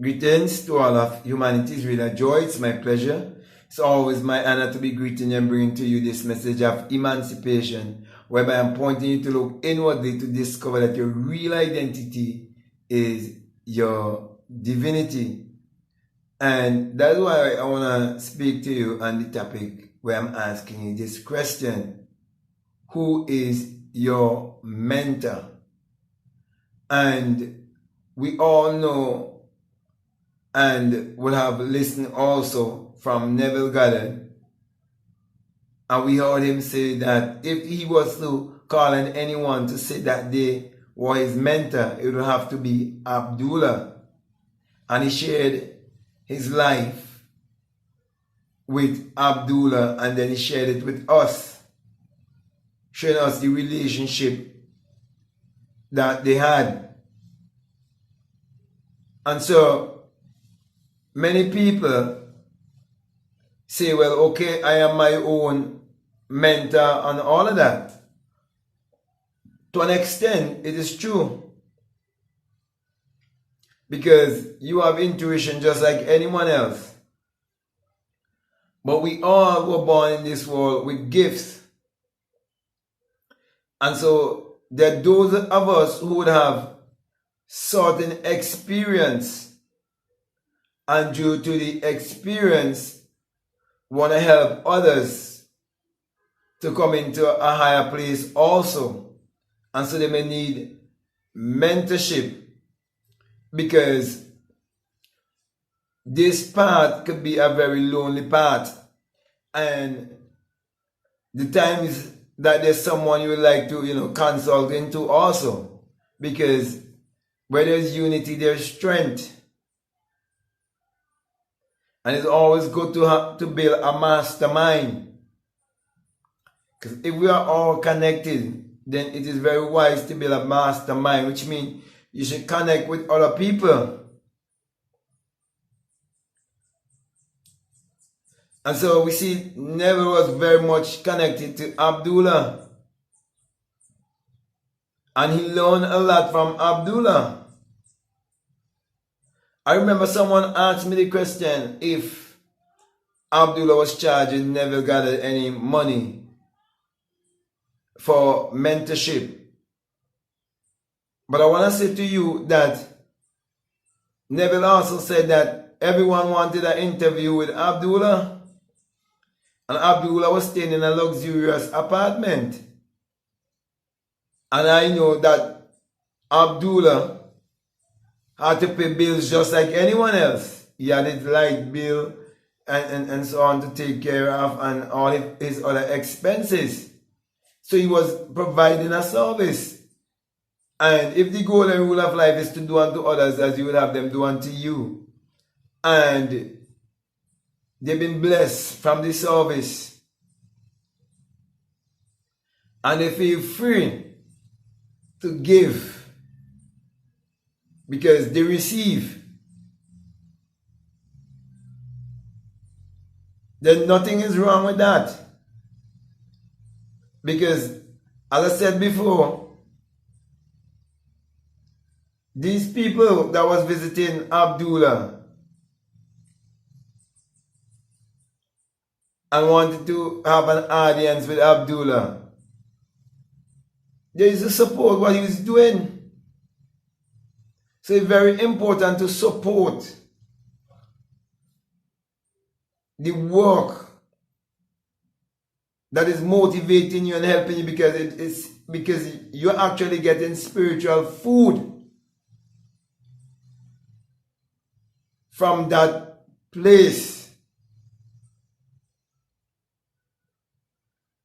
Greetings to all of humanity. It's really a joy. It's my pleasure. It's always my honor to be greeting you and bringing to you this message of emancipation, whereby I'm pointing you to look inwardly to discover that your real identity is your divinity. And that's why I want to speak to you on the topic where I'm asking you this question: who is your mentor? And we all know and will have listened also from Neville Goddard. And we heard him say that if he was to call on anyone to say that they were his mentor, it would have to be Abdullah. And he shared his life with Abdullah, and then he shared it with us, showing us the relationship that they had. And so many people say, well, okay, I am my own mentor and all of that. To an extent, it is true. Because you have intuition just like anyone else. But we all were born in this world with gifts. And so there are those of us who would have certain experience, and due to the experience want to help others to come into a higher place also. And so they may need mentorship, because this path could be a very lonely path, and the times that there's someone you would like to consult into also, because where there's unity there's strength. And it's always good to build a mastermind. Because if we are all connected, then it is very wise to build a mastermind, which means you should connect with other people. And so we see Neville was very much connected to Abdullah. And he learned a lot from Abdullah. I remember someone asked me the question if Abdullah was charging Neville Goddard any money for mentorship. But I want to say to you that Neville also said that everyone wanted an interview with Abdullah, and Abdullah was staying in a luxurious apartment. And I know that Abdullah had to pay bills just like anyone else. He had his light bill and so on to take care of, and all his other expenses. So he was providing a service. And if the golden rule of life is to do unto others as you would have them do unto you, and they've been blessed from the service, and they feel free to give because they receive, then nothing is wrong with that. Because, as I said before, these people that was visiting Abdullah and wanted to have an audience with Abdullah, they used to support what he was doing. So it's very important to support the work that is motivating you and helping you, because you're actually getting spiritual food from that place.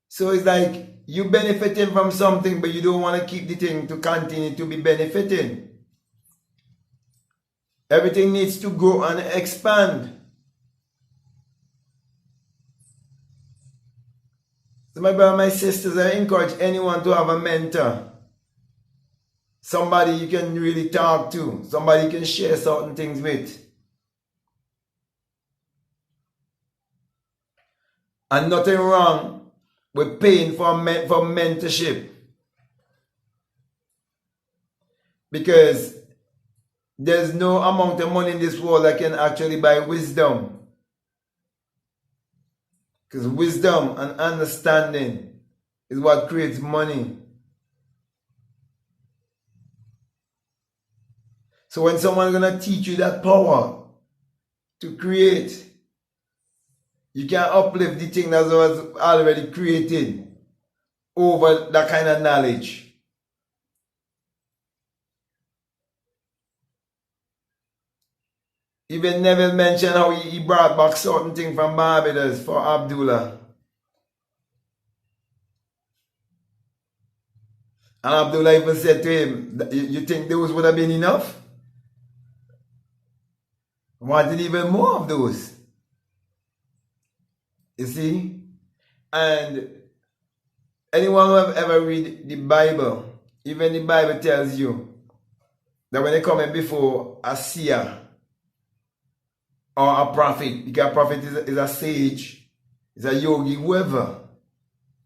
So it's like you benefiting from something, but you don't want to keep the thing to continue to be benefiting. Everything needs to grow and expand. So my brother, my sisters, I encourage anyone to have a mentor. Somebody you can really talk to. Somebody you can share certain things with. And nothing wrong with paying for mentorship. Because There's no amount of money in this world that can actually buy wisdom. Because wisdom and understanding is what creates money. So when someone's going to teach you that power to create, you can uplift the thing that was already created over that kind of knowledge. Even Neville mentioned how he brought back certain things from Barbados for Abdullah. And Abdullah even said to him, you think those would have been enough? Wanted even more of those. You see? And anyone who have ever read the Bible, even the Bible tells you that when they come in before a seer or a prophet, because a prophet is a sage, is a yogi, whoever,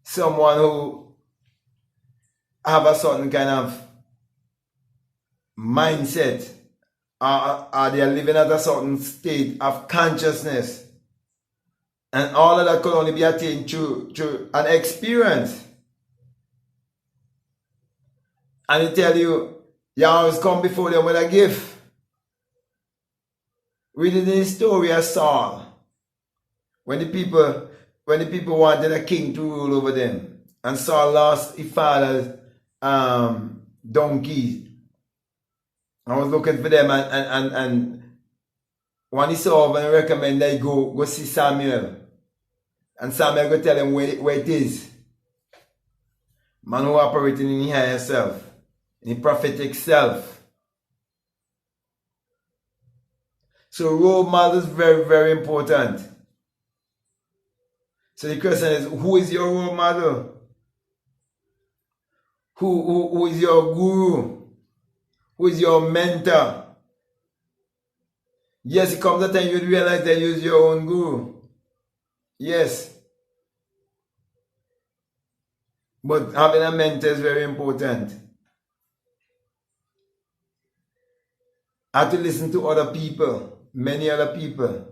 someone who have a certain kind of mindset, or they are living at a certain state of consciousness, and all of that could only be attained through an experience. And he tell you, you always come before them with a gift. Reading the story of Saul, when the people wanted a king to rule over them, and Saul lost his father's donkey. I was looking for them, and when he saw them, I recommend they go see Samuel, and Samuel go tell him where it is. Man who operating in his higher self, in the prophetic self. So role model is very, very important. So the question is, who is your role model? Who is your guru? Who is your mentor? Yes, it comes a time you realize that you use your own guru. Yes. But having a mentor is very important. I have to listen to other people. Many other people,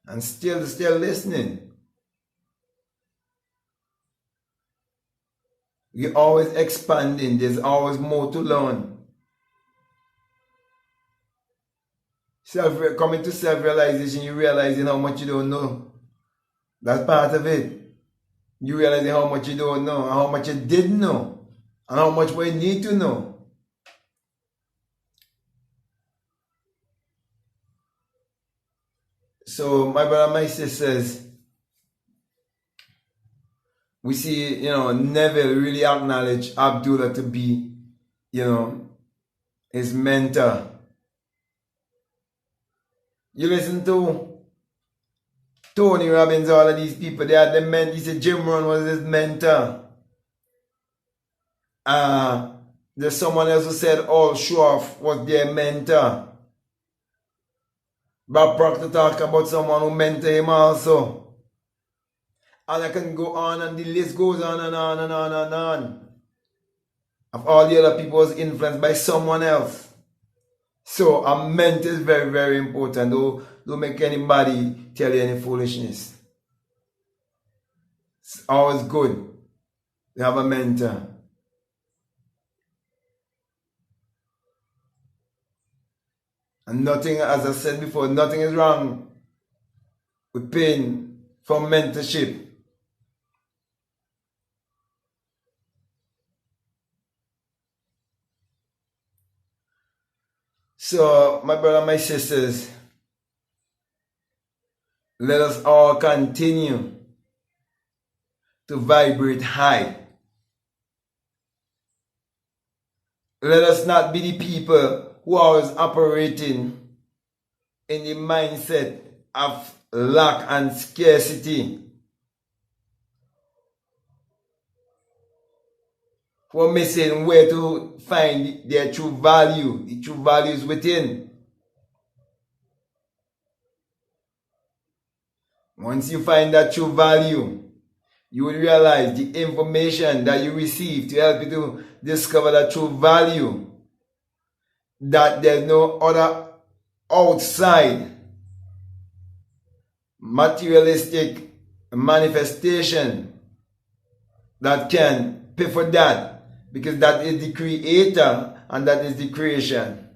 and still listening. We're always expanding. There's always more to learn. Coming to self-realization, you realizing how much you don't know. That's part of it. You realizing how much you don't know, and how much you didn't know, and how much we need to know. So, my brother, my sisters, we see, Neville really acknowledge Abdullah to be, his mentor. You listen to Tony Robbins, all of these people, they had the mentor. He said Jim Rohn was his mentor. There's someone else who said Al Schroff was their mentor. Bob Proctor talk about someone who mentored him also. And I can go on, and the list goes on and on and on and on. Of all the other people was influenced by someone else. So a mentor is very, very important. Don't make anybody tell you any foolishness. It's always good to have a mentor. And nothing, as I said before, nothing is wrong with paying for mentorship. So, my brother, my sisters, let us all continue to vibrate high. Let us not be the people who are always operating in the mindset of lack and scarcity. Who are missing where to find their true value. The true value is within. Once you find that true value, you will realize the information that you receive to help you to discover the true value, that there's no other outside materialistic manifestation that can pay for that, because that is the creator and that is the creation.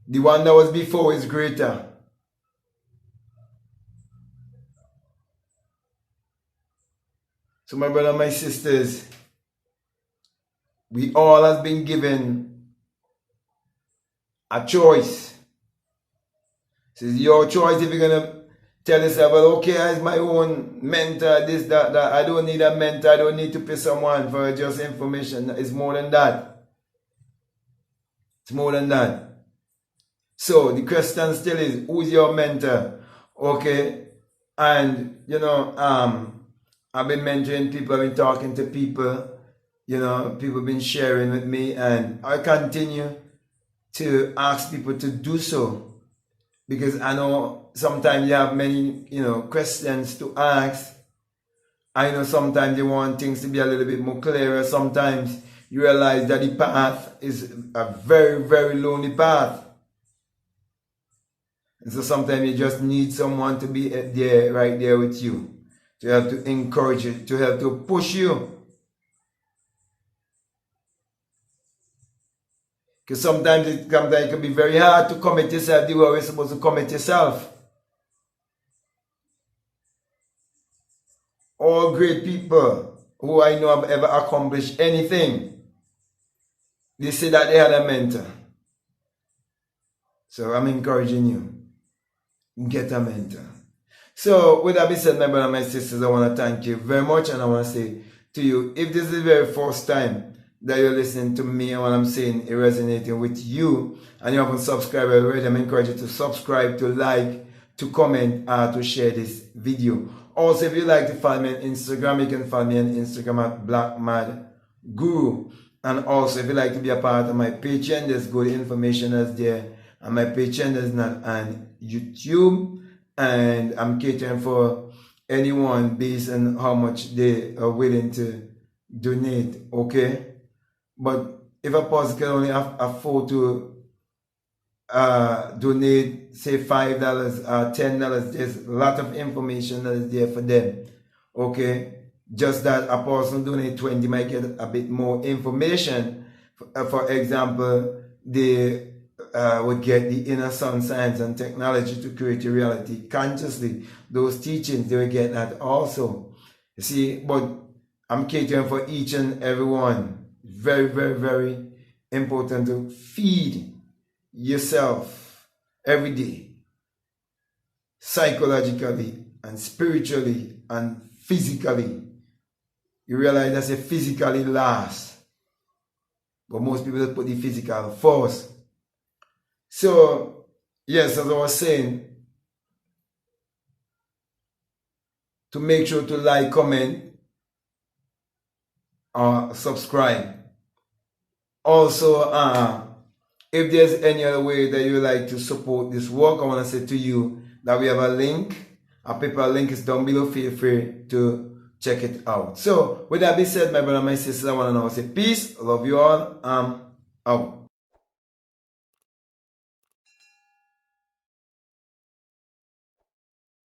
The one that was before is greater. So my brother, my sisters, we all have been given a choice. It's your choice if you're going to tell yourself, well, okay, as my own mentor, this, that. I don't need a mentor. I don't need to pay someone for just information. It's more than that. It's more than that. So the question still is, who's your mentor? Okay. And, you know, I've been mentoring people, I've been talking to people, you know, people have been sharing with me, and I continue to ask people to do so, because I know sometimes you have many, you know, questions to ask. I know sometimes you want things to be a little bit more clearer. Sometimes you realize that the path is a very, very lonely path. And so sometimes you just need someone to be there, right there with you, to help to encourage you, to help to push you. Because sometimes it can be very hard to commit yourself the way we're supposed to commit yourself. All great people who I know have ever accomplished anything, they say that they had a mentor. So I'm encouraging you, get a mentor. So with that being said, my brother and my sisters, I want to thank you very much, and I want to say to you, if this is the very first time that you're listening to me and what I'm saying is resonating with you, and you haven't subscribed already, I'm encouraging you to subscribe, to like, to comment, to share this video. Also, if you'd like to follow me on Instagram, you can follow me on Instagram at BlackMadGuru. And also, if you'd like to be a part of my Patreon, there's good information that's there. And my Patreon is not on YouTube. And I'm catering for anyone based on how much they are willing to donate, okay? But if a person can only afford to donate, say $5 or $10, there's a lot of information that is there for them, okay? Just that a person donate 20 might get a bit more information. For example, they would get the inner sun science and technology to create your reality consciously. Those teachings, they will get that also. You see, but I'm catering for each and every one. Very, very, very important to feed yourself every day, psychologically and spiritually and physically. You realize that's a physically last, but most people put the physical first. So yes, as I was saying, to make sure to like, comment, or subscribe. Also, if there's any other way that you would like to support this work, I want to say to you that we have a link. Our PayPal link is down below. Feel free to check it out. So, with that being said, my brother and my sisters, I want to now say peace. I love you all. Out.